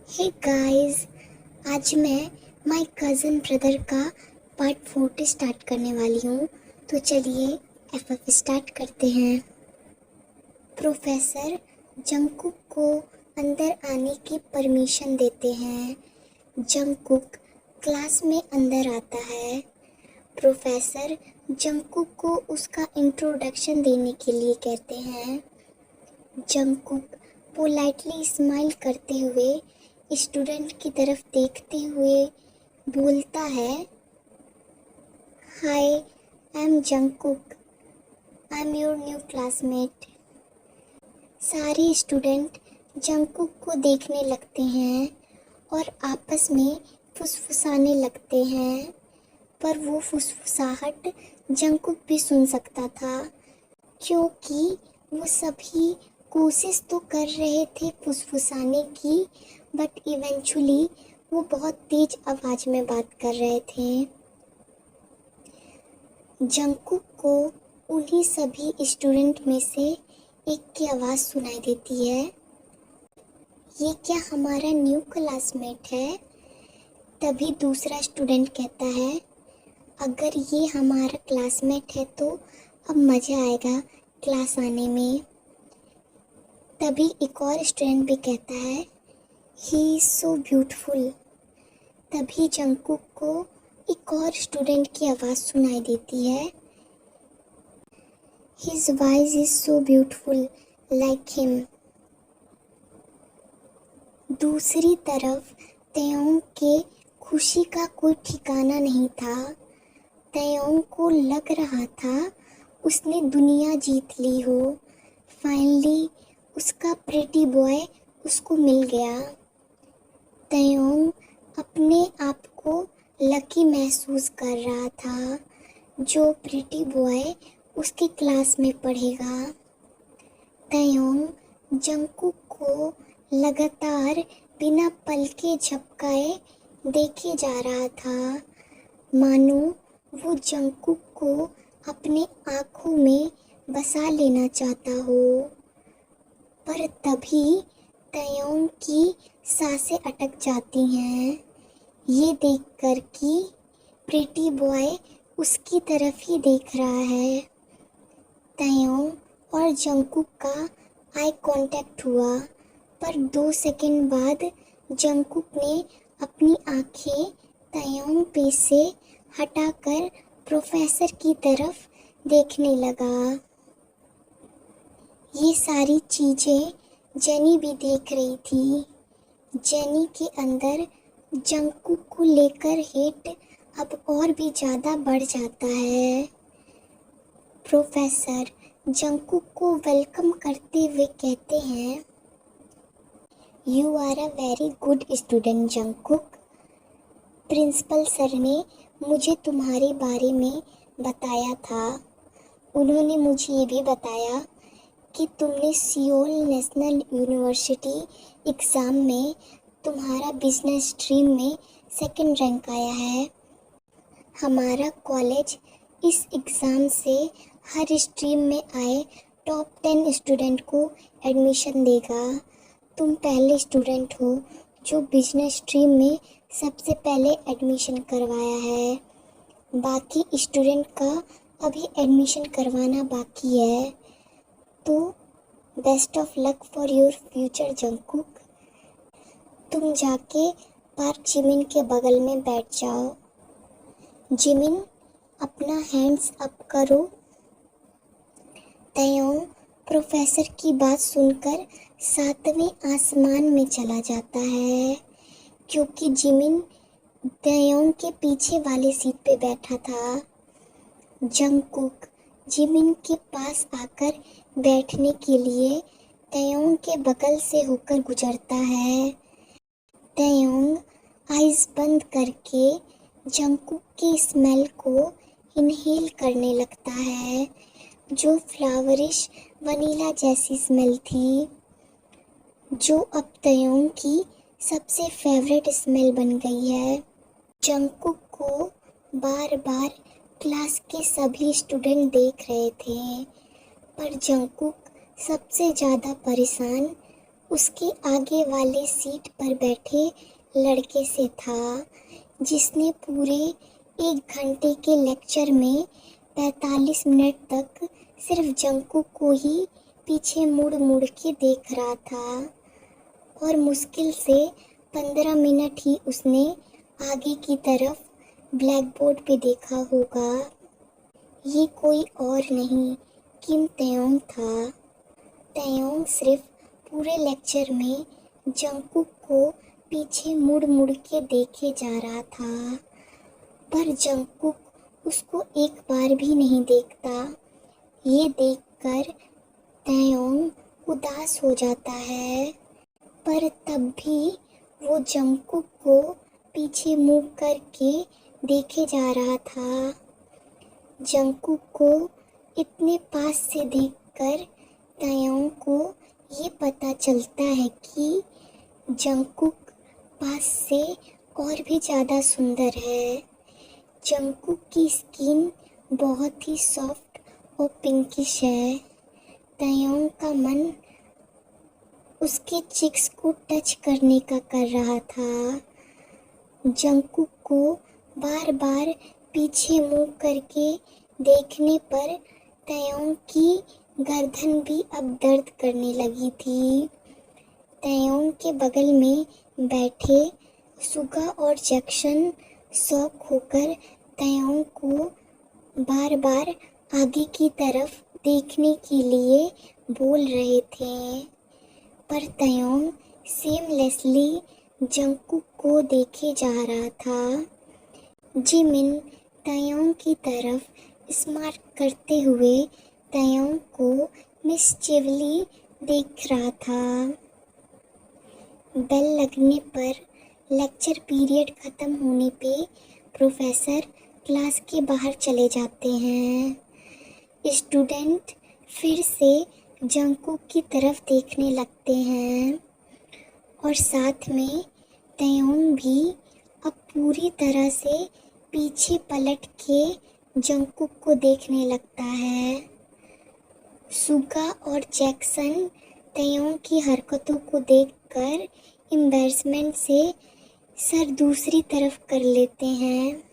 Hey guys, आज मैं my cousin brother का पार्ट 40 स्टार्ट करने वाली हूँ। तो चलिए एफएफ स्टार्ट करते हैं। प्रोफेसर जंगकुक को अंदर आने की परमिशन देते हैं। जंगकुक क्लास में अंदर आता है। प्रोफेसर जंगकुक को उसका इंट्रोडक्शन देने के लिए कहते हैं। जंगकुक पोलाइटली स्माइल करते हुए स्टूडेंट की तरफ देखते हुए बोलता है, hi, I am Jungkook, I am your new classmate. सारे स्टूडेंट जंगकुक को देखने लगते हैं और आपस में फुसफुसाने लगते हैं, पर वो फुसफुसाहट जंगकुक भी सुन सकता था, क्योंकि वो सभी कोशिश तो कर रहे थे फुसफुसाने की, बट इवेंचुअली वो बहुत तेज आवाज में बात कर रहे थे। जंगकुक को उन्हीं सभी स्टूडेंट में से एक की आवाज़ सुनाई देती है, ये क्या हमारा न्यू क्लासमेट है? तभी दूसरा स्टूडेंट कहता है, अगर ये हमारा क्लासमेट है तो अब मज़ा आएगा क्लास आने में। तभी एक और स्टूडेंट भी कहता है, ही इज़ सो ब्यूटीफुल। तभी जंगकुक को एक और स्टूडेंट की आवाज़ सुनाई देती है, his voice is so beautiful like him. दूसरी तरफ तयोंग के खुशी का कोई ठिकाना नहीं था। तयोंग को लग रहा था उसने दुनिया जीत ली हो। फाइनली उसका प्रेटी बॉय उसको मिल गया। तयोंग अपने आप को लकी महसूस कर रहा था, जो प्रिटी बॉय उसकी क्लास में पढ़ेगा। तयोंग जंगकुक को लगातार बिना पलके झपकाए देखे जा रहा था, मानो वो जंगकुक को अपने आँखों में बसा लेना चाहता हो। पर तभी तयोंग की सांसें अटक जाती हैं, ये देखकर कि प्रेटी बॉय उसकी तरफ ही देख रहा है। तयोंग और जंगकुक का आई कांटेक्ट हुआ, पर 2 सेकंड बाद जंगकुक ने अपनी आंखें तयोंग पे से हटाकर प्रोफेसर की तरफ देखने लगा। ये सारी चीज़ें जेनी भी देख रही थी। जेनी के अंदर जंगकुक को लेकर हेट अब और भी ज़्यादा बढ़ जाता है। प्रोफेसर जंगकुक को वेलकम करते हुए कहते हैं, you are a very good student Jungkook. Principal sir ने मुझे तुम्हारे बारे में बताया था। उन्होंने मुझे ये भी बताया कि तुमने सियोल नेशनल यूनिवर्सिटी एग्ज़ाम में तुम्हारा बिजनेस स्ट्रीम में 2nd रैंक आया है। हमारा कॉलेज इस एग्ज़ाम से हर स्ट्रीम में आए टॉप 10 स्टूडेंट को एडमिशन देगा। तुम पहले स्टूडेंट हो जो बिजनेस स्ट्रीम में सबसे पहले एडमिशन करवाया है। बाकी स्टूडेंट का अभी एडमिशन करवाना बाकी है। तो best of luck for your future Jungkook. तुम जाके पार्क जिमिन के बगल में बैठ जाओ। जिमिन, अपना हैंड्स अप करो। तयोंग प्रोफेसर की बात सुनकर 7वें आसमान में चला जाता है, क्योंकि जिमिन तयोंग के पीछे वाले सीट पे बैठा था। जंगकुक जिमिन के पास आकर बैठने के लिए तयोंग के बगल से होकर गुजरता है। तयोंग आइज़ बंद करके जंगकुक की स्मेल को इनहेल करने लगता है, जो फ्लावरिश वनीला जैसी स्मेल थी, जो अब तयोंग की सबसे फेवरेट स्मेल बन गई है। जंगकुक को बार बार क्लास के सभी स्टूडेंट देख रहे थे, पर जंगकुक सबसे ज़्यादा परेशान उसके आगे वाले सीट पर बैठे लड़के से था, जिसने पूरे 1 घंटे के लेक्चर में 45 मिनट तक सिर्फ जंगकुक को ही पीछे मुड़ मुड़ के देख रहा था और मुश्किल से 15 मिनट ही उसने आगे की तरफ ब्लैक बोर्ड पे देखा होगा। ये कोई और नहीं, किम तयोंग था। तयोंग सिर्फ पूरे लेक्चर में जंगकुक को पीछे मुड़ मुड़ के देखे जा रहा था, पर जंगकुक उसको एक बार भी नहीं देखता। ये देखकर तयोंग उदास हो जाता है, पर तब भी वो जंगकुक को पीछे मुड़ करके देखे जा रहा था। जंगकुक को इतने पास से देखकर तयोंग को ये पता चलता है कि जंगकुक पास से और भी ज़्यादा सुंदर है। जंगकुक की स्किन बहुत ही सॉफ्ट और पिंकिश है। तयोंग का मन उसके चिक्स को टच करने का कर रहा था। जंगकुक को बार बार पीछे मुड़ करके देखने पर तयोंग की गर्दन भी अब दर्द करने लगी थी। तयोंग के बगल में बैठे सुगा और जैक्सन शॉक होकर तयोंग को बार बार आगे की तरफ देखने के लिए बोल रहे थे, पर तयोंग सेमलेसली जंगकुक को देखे जा रहा था। जिमिन तयोंग की तरफ स्मार्ट करते हुए तयोंग को मिस्चिवली देख रहा था। बेल लगने पर लेक्चर पीरियड ख़त्म होने पे प्रोफेसर क्लास के बाहर चले जाते हैं। स्टूडेंट फिर से जंगकुक की तरफ देखने लगते हैं और साथ में तयोंग भी अब पूरी तरह से पीछे पलट के जंगकुक को देखने लगता है। सुगा और जैक्सन तयोंग की हरकतों को देखकर एम्बैरेसमेंट से सर दूसरी तरफ कर लेते हैं।